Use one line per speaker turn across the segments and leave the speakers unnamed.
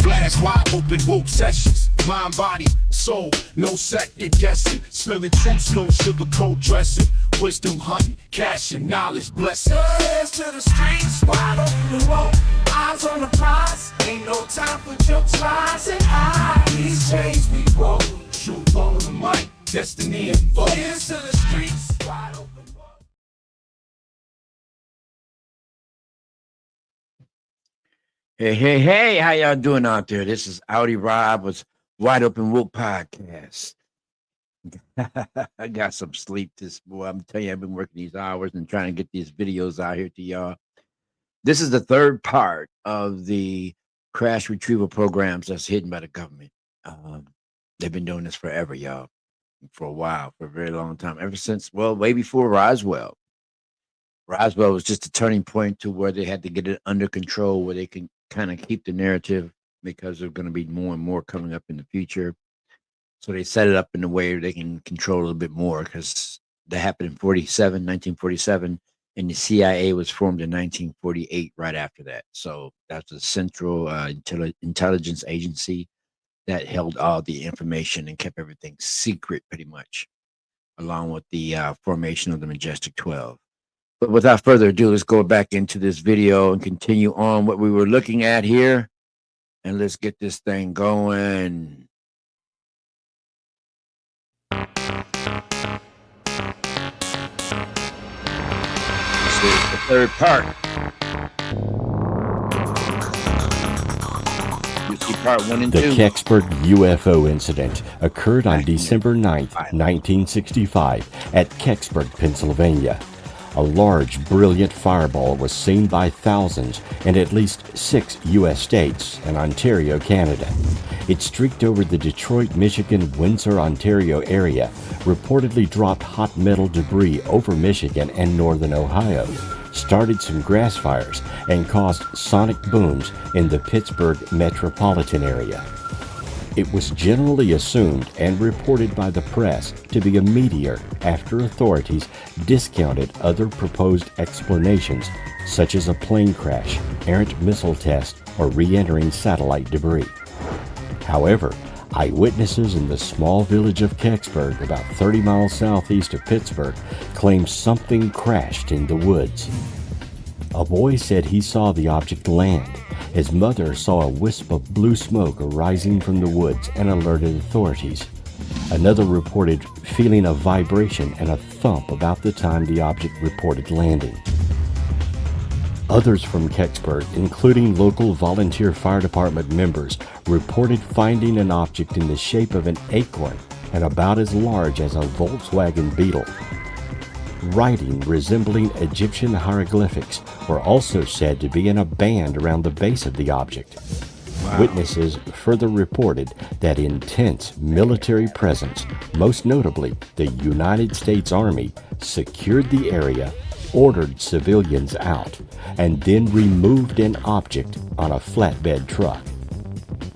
blast, wide open woke sessions. Mind, body, soul, no second guessing. Spilling truths, no sugarcoat dressing. Wisdom hunting, cash and knowledge blessing. Hands to the streets, wide open the road. Eyes on the prize, ain't no time for jokes, lies and eyes. These days we roll, truth on the mic, destiny and vote. Hands to the streets, wide open.
Hey, how y'all doing out there? This is Audi Rob with Wide Open Woke Podcast. I got some sleep this boy. I'm telling you, I've been working these hours and trying to get these videos out here to y'all. This is the third part of the crash retrieval programs that's hidden by the government. They've been doing this forever, y'all, for a while, for a very long time, ever since, well, way before Roswell. Roswell was just a turning point to where they had to get it under control, where they can kind of keep the narrative because there's going to be more and more coming up in the future. So they set it up in a way where they can control a little bit more, because that happened in 1947, and the CIA was formed in 1948 right after that. So that's the Central Intelligence Agency that held all the information and kept everything secret pretty much, along with the formation of the Majestic 12. But without further ado, let's go back into this video and continue on what we were looking at here. And let's get this thing going. This is the third part. You see part 1 and 2.
The Kecksburg UFO incident occurred on December 9th, 1965 at Kecksburg, Pennsylvania. A large, brilliant fireball was seen by thousands in at least 6 U.S. states and Ontario, Canada. It streaked over the Detroit, Michigan, Windsor, Ontario area, reportedly dropped hot metal debris over Michigan and northern Ohio, started some grass fires, and caused sonic booms in the Pittsburgh metropolitan area. It was generally assumed and reported by the press to be a meteor after authorities discounted other proposed explanations, such as a plane crash, errant missile test, or re-entering satellite debris. However, eyewitnesses in the small village of Kecksburg, about 30 miles southeast of Pittsburgh, claimed something crashed in the woods. A boy said he saw the object land. His mother saw a wisp of blue smoke arising from the woods and alerted authorities. Another reported feeling a vibration and a thump about the time the object reported landing. Others from Kecksburg, including local volunteer fire department members, reported finding an object in the shape of an acorn and about as large as a Volkswagen Beetle. Writing resembling Egyptian hieroglyphics were also said to be in a band around the base of the object. Wow. Witnesses further reported that intense military presence, most notably the United States Army, secured the area, ordered civilians out, and then removed an object on a flatbed truck.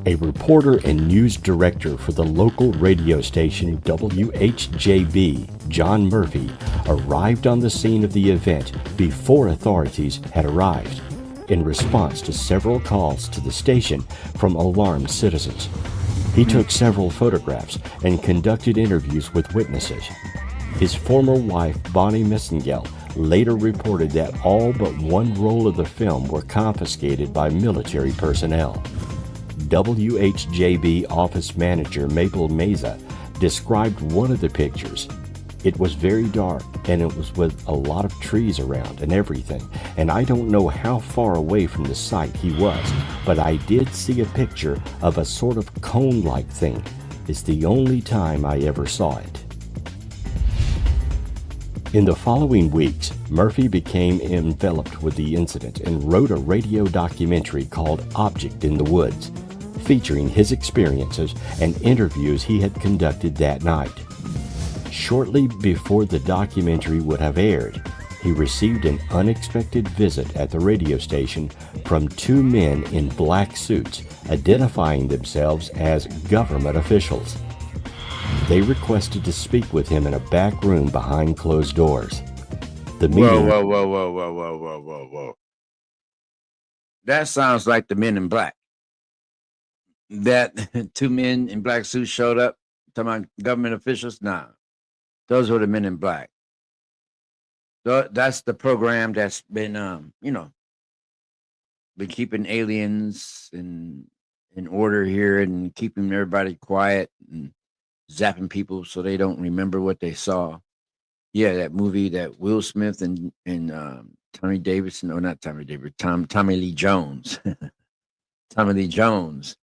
A reporter and news director for the local radio station WHJB, John Murphy, arrived on the scene of the event before authorities had arrived, in response to several calls to the station from alarmed citizens. He took several photographs and conducted interviews with witnesses. His former wife, Bonnie Missingell, later reported that all but one roll of the film were confiscated by military personnel. WHJB office manager Mabel Meza described one of the pictures. It was very dark, and it was with a lot of trees around and everything, and I don't know how far away from the site he was, but I did see a picture of a sort of cone-like thing. It's the only time I ever saw it. In the following weeks, Murphy became enveloped with the incident and wrote a radio documentary called Object in the Woods, featuring his experiences and interviews he had conducted that night. Shortly before the documentary would have aired, he received an unexpected visit at the radio station from 2 men in black suits, identifying themselves as government officials. They requested to speak with him in a back room behind closed doors. The meeting...
Whoa. That sounds like the Men in Black. that two men in black suits showed up? Talking about government officials? Nah, those were the men in black. That's the program that's been, been keeping aliens in order here and keeping everybody quiet and zapping people so they don't remember what they saw. Yeah, that movie that Will Smith and Tommy Davidson, or not Tommy Davidson, Tommy Lee Jones, Tommy Lee Jones.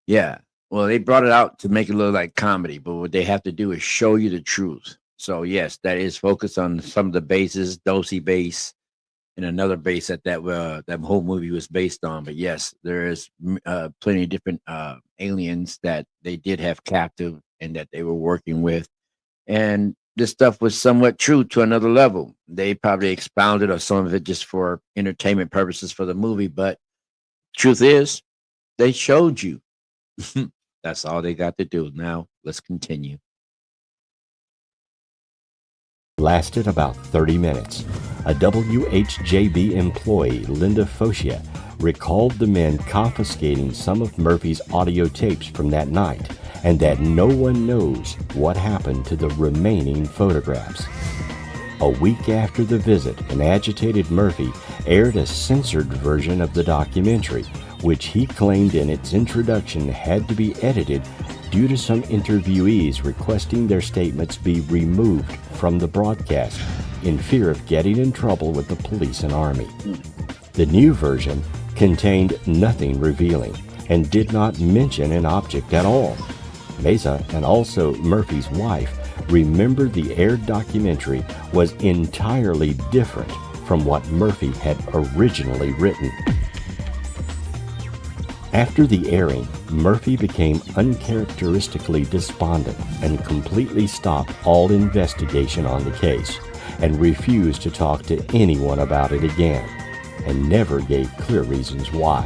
Yeah, well, they brought it out to make it look like comedy, but what they have to do is show you the truth. So yes, that is focused on some of the bases, Dosey base, and another base that whole movie was based on. But yes, there is plenty of different aliens that they did have captive and that they were working with, and this stuff was somewhat true to another level. They probably expounded on some of it just for entertainment purposes for the movie, but truth is, they showed you. That's all they got to do. Now let's continue.
Lasted about 30 minutes. A WHJB employee, Linda Focia, recalled the men confiscating some of Murphy's audio tapes from that night, and that no one knows what happened to the remaining photographs. A week after the visit, an agitated Murphy aired a censored version of the documentary, which he claimed in its introduction had to be edited due to some interviewees requesting their statements be removed from the broadcast in fear of getting in trouble with the police and army. The new version contained nothing revealing and did not mention an object at all. Mesa, and also Murphy's wife, remembered the aired documentary was entirely different from what Murphy had originally written. After the airing, Murphy became uncharacteristically despondent and completely stopped all investigation on the case and refused to talk to anyone about it again, and never gave clear reasons why.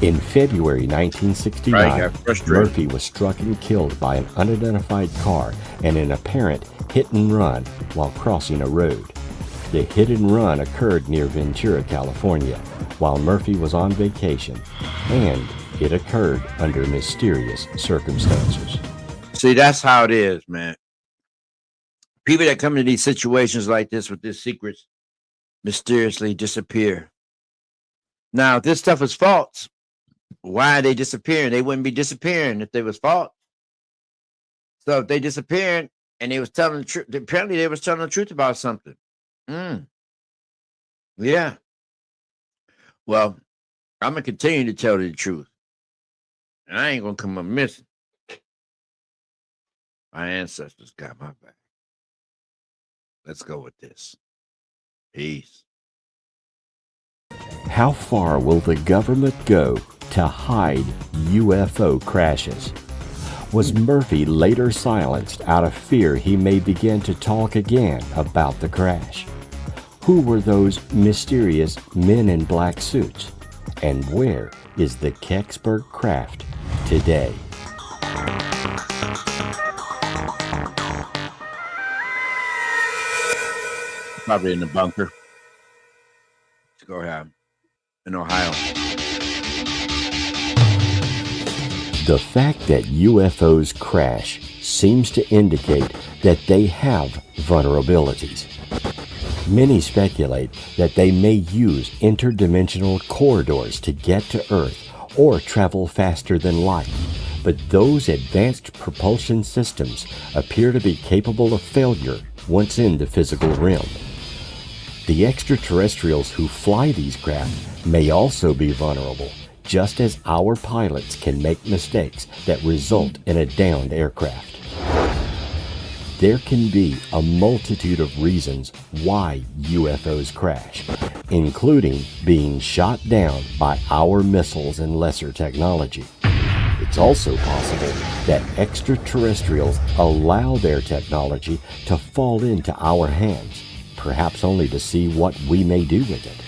In February 1969, Murphy was struck and killed by an unidentified car in an apparent hit and run while crossing a road. The hit and run occurred near Ventura, California, while Murphy was on vacation, and it occurred under mysterious circumstances.
See, that's how it is, man. People that come into these situations like this with their secrets mysteriously disappear. Now, if this stuff is false, why are they disappearing? They wouldn't be disappearing if they was false. So if they disappeared and they was telling the truth, apparently they was telling the truth about something. Yeah. Well, I'm gonna continue to tell the truth. And I ain't gonna come up missing. My ancestors got my back. Let's go with this. Peace.
How far will the government go to hide UFO crashes? Was Murphy later silenced out of fear he may begin to talk again about the crash? Who were those mysterious men in black suits? And where is the Kecksburg craft today?
Probably in the bunker. Let's go ahead. In Ohio.
The fact that UFOs crash seems to indicate that they have vulnerabilities. Many speculate that they may use interdimensional corridors to get to Earth or travel faster than light, but those advanced propulsion systems appear to be capable of failure once in the physical realm. The extraterrestrials who fly these craft may also be vulnerable, just as our pilots can make mistakes that result in a downed aircraft. There can be a multitude of reasons why UFOs crash, including being shot down by our missiles and lesser technology. It's also possible that extraterrestrials allow their technology to fall into our hands, perhaps only to see what we may do with it.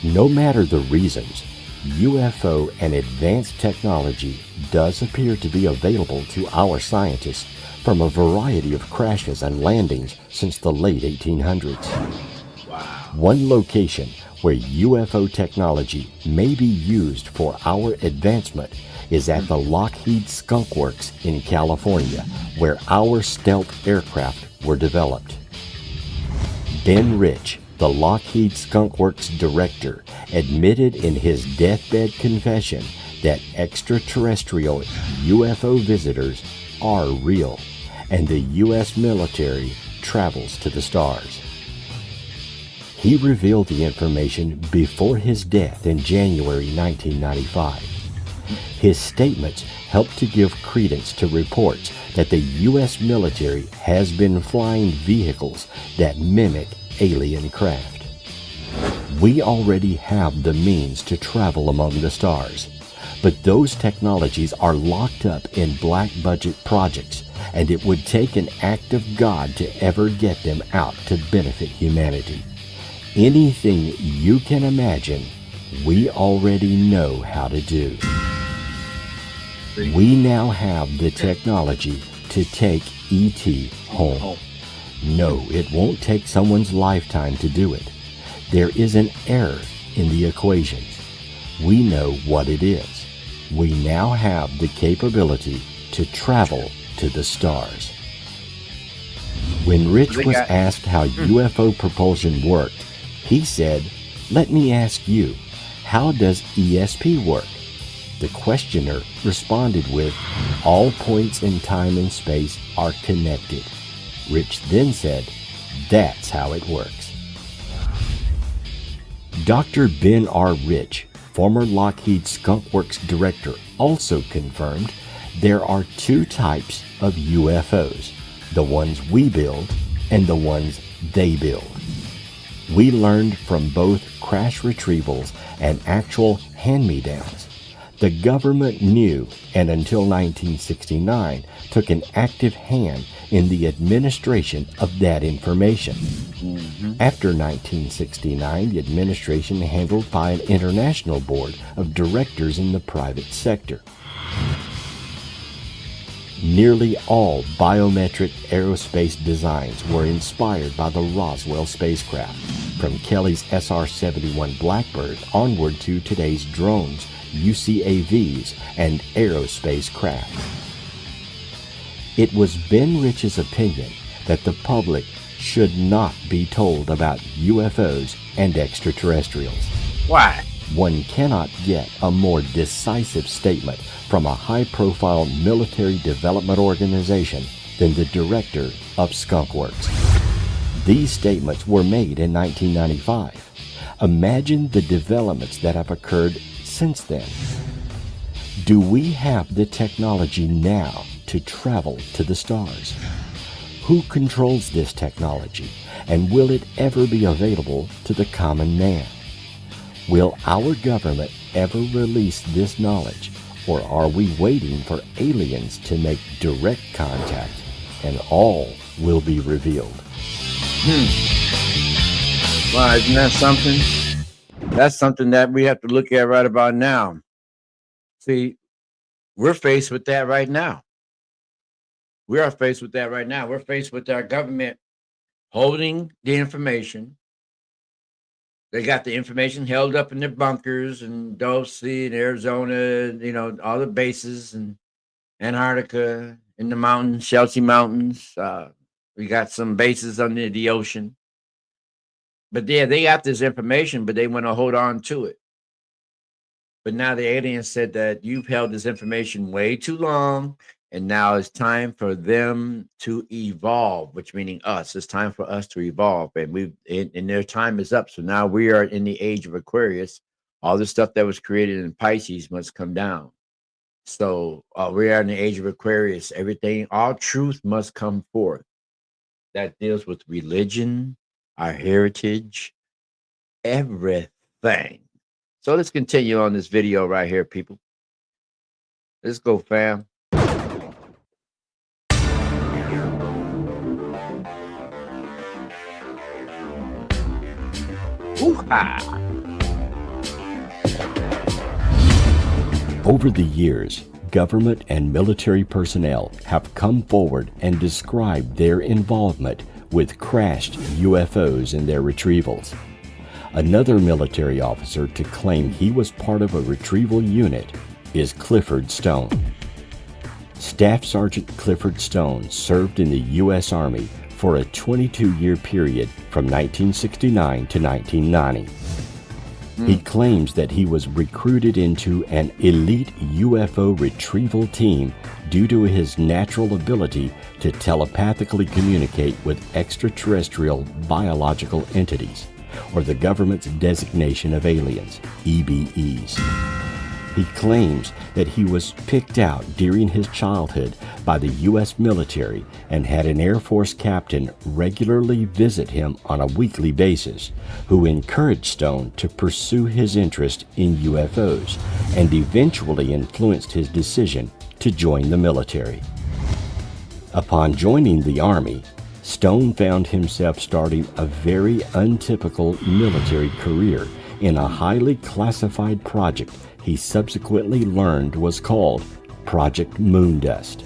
No matter the reasons, UFO and advanced technology does appear to be available to our scientists from a variety of crashes and landings since the late 1800s.
Wow.
One location where UFO technology may be used for our advancement is at the Lockheed Skunk Works in California, where our stealth aircraft were developed. Ben Rich, the Lockheed Skunk Works director, admitted in his deathbed confession that extraterrestrial UFO visitors are real, and the U.S. military travels to the stars. He revealed the information before his death in January 1995. His statements helped to give credence to reports that the U.S. military has been flying vehicles that mimic alien craft. We already have the means to travel among the stars, but those technologies are locked up in black budget projects, and it would take an act of God to ever get them out to benefit humanity. Anything you can imagine, we already know how to do. We now have the technology to take ET home. No, it won't take someone's lifetime to do it. There is an error in the equations. We know what it is. We now have the capability to travel to the stars. When Rich was asked how UFO propulsion worked, he said, "Let me ask you, how does ESP work?" The questioner responded with, "All points in time and space are connected." Rich then said, "That's how it works." Dr. Ben R. Rich, former Lockheed Skunk Works director, also confirmed there are two types of UFOs, the ones we build and the ones they build. We learned from both crash retrievals and actual hand-me-downs. The government knew, and until 1969, took an active hand in the administration of that information. After 1969, the administration handled by an international board of directors in the private sector. Nearly all biometric aerospace designs were inspired by the Roswell spacecraft, from Kelly's SR-71 Blackbird onward to today's drones, UCAVs, and aerospace craft. It was Ben Rich's opinion that the public should not be told about UFOs and extraterrestrials.
Why?
One cannot get a more decisive statement from a high-profile military development organization than the director of Skunk Works. These statements were made in 1995. Imagine the developments that have occurred since then. Do we have the technology now to travel to the stars? Who controls this technology, and will it ever be available to the common man? Will our government ever release this knowledge, or are we waiting for aliens to make direct contact and all will be revealed?
Well, isn't that something? That's something that we have to look at right about now. See, we're faced with that right now. We are faced with that right now. We're faced with our government holding the information. They got the information held up in their bunkers in Dulce and Arizona, you know, all the bases, and Antarctica, in the mountains, Chelsea Mountains. We got some bases under the ocean. But yeah, they got this information, but they want to hold on to it. But now the aliens said that you've held this information way too long, and now it's time for them to evolve, which meaning us. It's time for us to evolve, and their time is up. So now we are in the age of Aquarius. All the stuff that was created in Pisces must come down. So we are in the age of Aquarius. Everything, all truth must come forth. That deals with religion, our heritage, everything. So let's continue on this video right here, people. Let's go, fam. Ooh-ha.
Over the years, government and military personnel have come forward and described their involvement with crashed UFOs in their retrievals. Another military officer to claim he was part of a retrieval unit is Clifford Stone. Staff Sergeant Clifford Stone served in the U.S. Army for a 22-year period from 1969 to 1990. He claims that he was recruited into an elite UFO retrieval team due to his natural ability to telepathically communicate with extraterrestrial biological entities, or the government's designation of aliens, EBEs. He claims that he was picked out during his childhood by the U.S. military and had an Air Force captain regularly visit him on a weekly basis, who encouraged Stone to pursue his interest in UFOs and eventually influenced his decision to join the military. Upon joining the Army, Stone found himself starting a very untypical military career in a highly classified project he subsequently learned was called Project Moondust.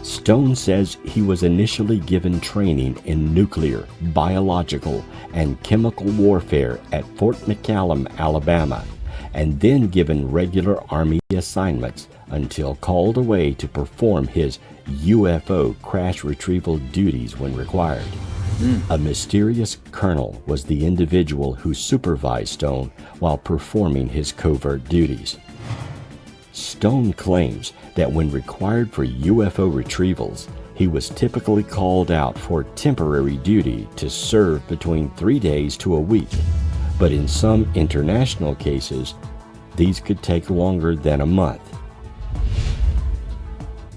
Stone says he was initially given training in nuclear, biological, and chemical warfare at Fort McCallum, Alabama, and then given regular Army assignments until called away to perform his UFO crash retrieval duties when required. A mysterious colonel was the individual who supervised Stone while performing his covert duties. Stone claims that when required for UFO retrievals, he was typically called out for temporary duty to serve between 3 days to a week, but in some international cases, these could take longer than a month.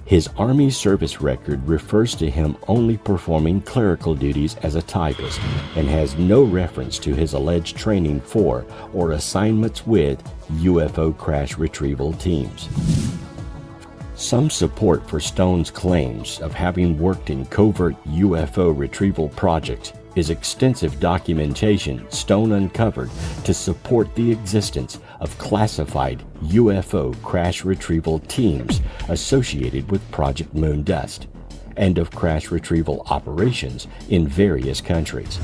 His Army service record refers to him only performing clerical duties as a typist and has no reference to his alleged training for or assignments with UFO crash retrieval teams. Some support for Stone's claims of having worked in covert UFO retrieval projects is extensive documentation Stone uncovered to support the existence of classified UFO crash retrieval teams associated with Project Moondust, and of crash retrieval operations in various countries.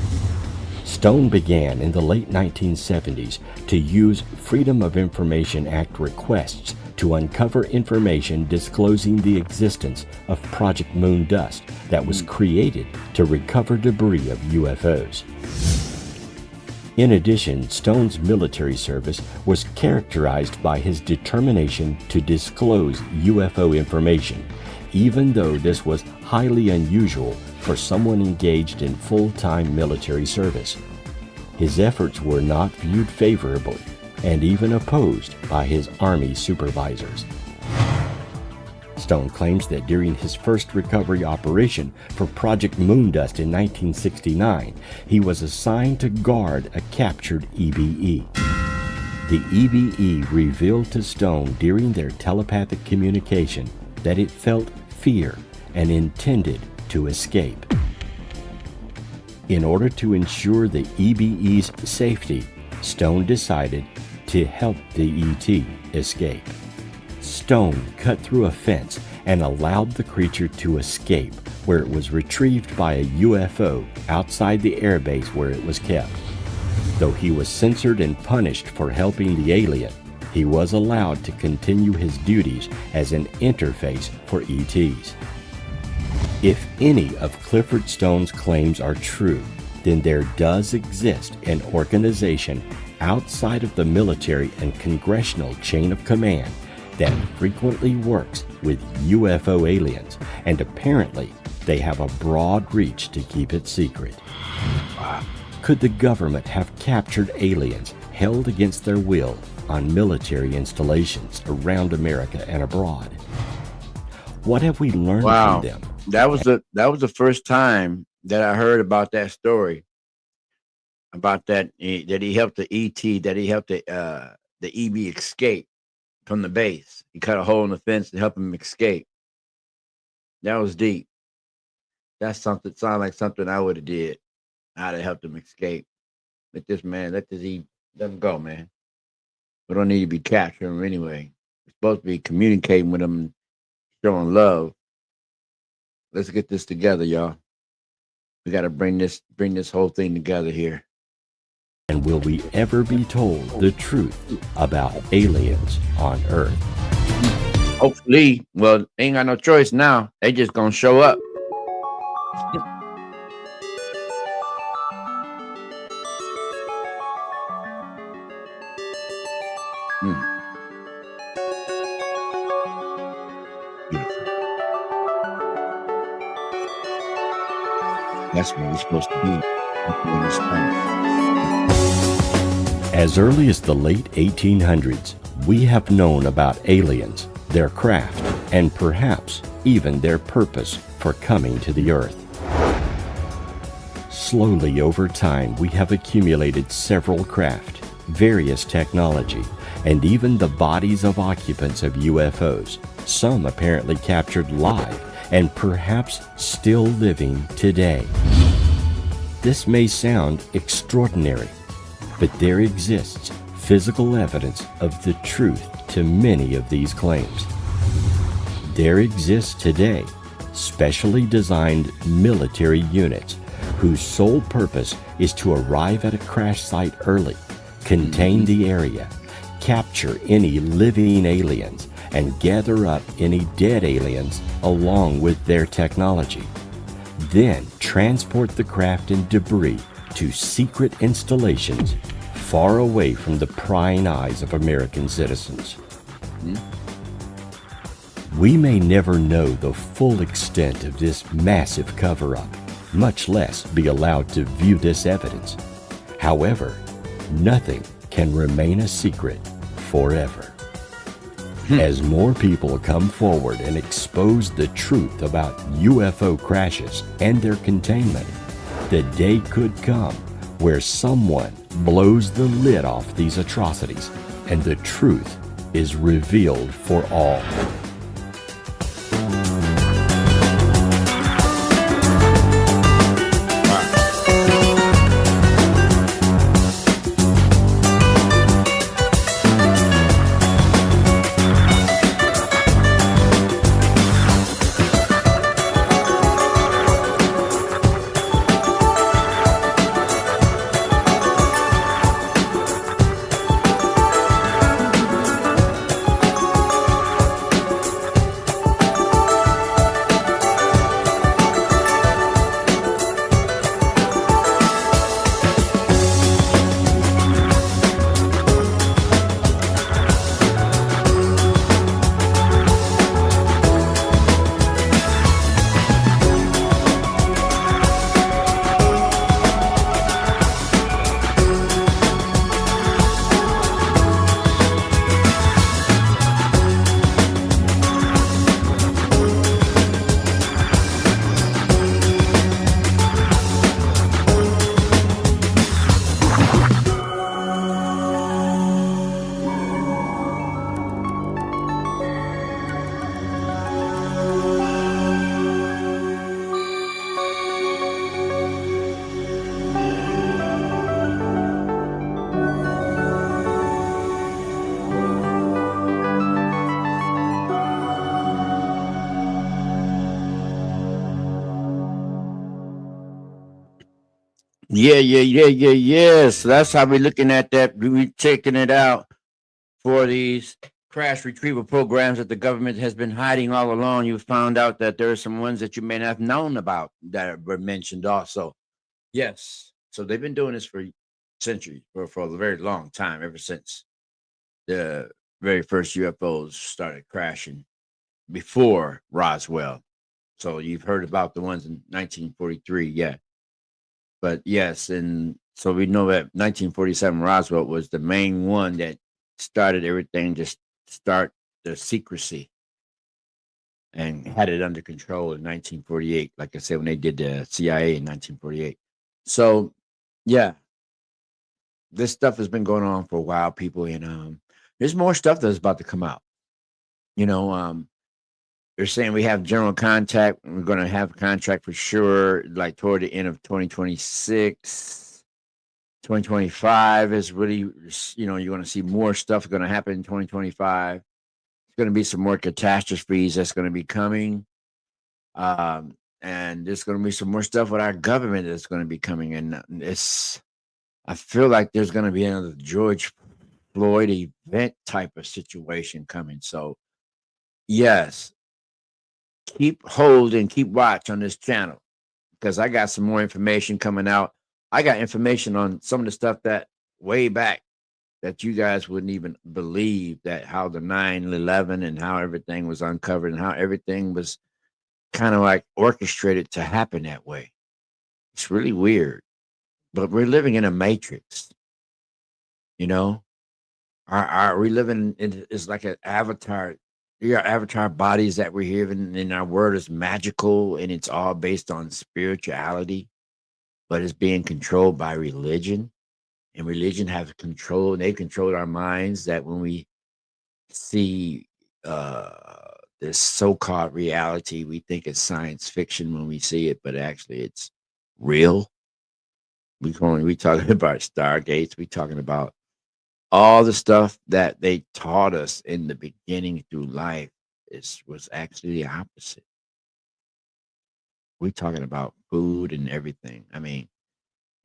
Stone began in the late 1970s to use Freedom of Information Act requests to uncover information disclosing the existence of Project Moondust that was created to recover debris of UFOs. In addition, Stone's military service was characterized by his determination to disclose UFO information, even though this was highly unusual for someone engaged in full-time military service. His efforts were not viewed favorably and even opposed by his Army supervisors. Stone claims that during his first recovery operation for Project Moondust in 1969, he was assigned to guard a captured EBE. The EBE revealed to Stone during their telepathic communication that it felt fear and intended to escape. In order to ensure the EBE's safety, Stone decided to help the ET escape. Stone cut through a fence and allowed the creature to escape, where it was retrieved by a UFO outside the airbase where it was kept. Though he was censored and punished for helping the alien, he was allowed to continue his duties as an interface for ETs. If any of Clifford Stone's claims are true, then there does exist an organization outside of the military and congressional chain of command that frequently works with UFO aliens, and apparently they have a broad reach to keep it secret. Could the government have captured aliens held against their will on military installations around America and abroad? What have we learned from them?
That was the first time that I heard about that story. About that he helped the ET, that he helped the EB escape from the base. He cut a hole in the fence to help him escape. That was deep. That's something, sound like something I would have did. I'd have helped him escape. Let him go, man. We don't need to be capturing him anyway. We're supposed to be communicating with him, showing love. Let's get this together, y'all. We got to bring this whole thing together here.
And will we ever be told the truth about aliens on Earth?
Hopefully, well, ain't got no choice now. They just gonna show up. Hmm, beautiful. That's where we're supposed to be. When we start.
As early as the late 1800s, we have known about aliens, their craft, and perhaps even their purpose for coming to the Earth. Slowly over time, we have accumulated several craft, various technology, and even the bodies of occupants of UFOs, some apparently captured live and perhaps still living today. This may sound extraordinary, but there exists physical evidence of the truth to many of these claims. There exists today specially designed military units whose sole purpose is to arrive at a crash site early, contain the area, capture any living aliens, and gather up any dead aliens along with their technology. Then transport the craft and debris to secret installations far away from the prying eyes of American citizens. We may never know the full extent of this massive cover-up, much less be allowed to view this evidence. However, nothing can remain a secret forever. As more people come forward and expose the truth about UFO crashes and their containment, the day could come where someone blows the lid off these atrocities and the truth is revealed for all.
Yeah. So that's how we're looking at that. We checking it out for these crash retrieval programs that the government has been hiding all along. You found out that there are some ones that you may not have known about that were mentioned also. Yes. So they've been doing this for centuries, for a very long time, ever since the very first UFOs started crashing before Roswell. So you've heard about the ones in 1943, yeah. But yes, and so we know that 1947 Roswell was the main one that started everything, just start the secrecy and had it under control in 1948. Like I said, when they did the CIA in 1948. So yeah, this stuff has been going on for a while, people, and there's more stuff that's about to come out. You know, they're saying we have general contact. We're going to have a contract for sure, like toward the end of 2026. 2025 is really, you're going to see more stuff going to happen in 2025. There's going to be some more catastrophes that's going to be coming. And there's going to be some more stuff with our government that's going to be coming. And it's I feel like there's going to be another George Floyd event type of situation coming. So, yes, keep hold and keep watch on this channel because I got some more information coming out. I got information on some of the stuff that way back that you guys wouldn't even believe, that how the 9/11 and how everything was uncovered and how everything was kind of like orchestrated to happen that way. It's really weird, but we're living in a matrix, you know. We living in, it's like an avatar. We are avatar bodies that we're here, and our world is magical, and it's all based on spirituality, but it's being controlled by religion, and religion has control. They've controlled our minds. That when we see this so-called reality, we think it's science fiction when we see it, but actually it's real. We talking about stargates. We talking about all the stuff that they taught us in the beginning through life was actually the opposite. We talking about food and everything. I mean,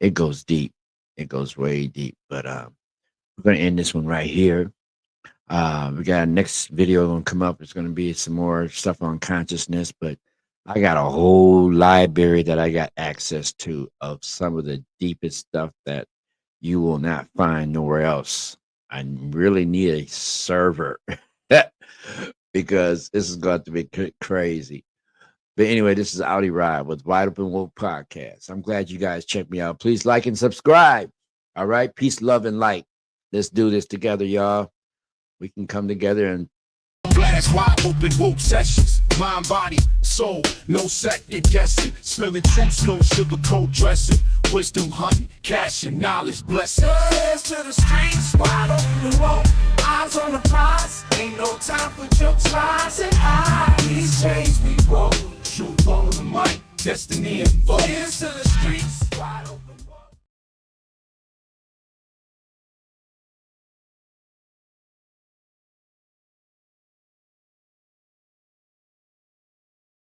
it goes deep. It goes way deep. But we're gonna end this one right here. We got a next video gonna come up. It's gonna be some more stuff on consciousness, but I got a whole library that I got access to of some of the deepest stuff that you will not find nowhere else. I really need a server because this is going to be crazy. But anyway, this is Audi Ride with Wide Open Woke Podcast. I'm glad you guys checked me out. Please like and subscribe. All right. Peace, love, and light. Let's do this together, y'all. We can come together and
blast wide open woke sessions. Mind, body, soul, no second guessing. Spilling truths, no sugarcoat dressing. Wisdom hunting, cash and knowledge blessing. Hands to the streets, wide open woke. Eyes on the prize, ain't no time for jokes, lies and eyes. These days we woke, truth on the mic, destiny and vote. Hands to the streets, wide open.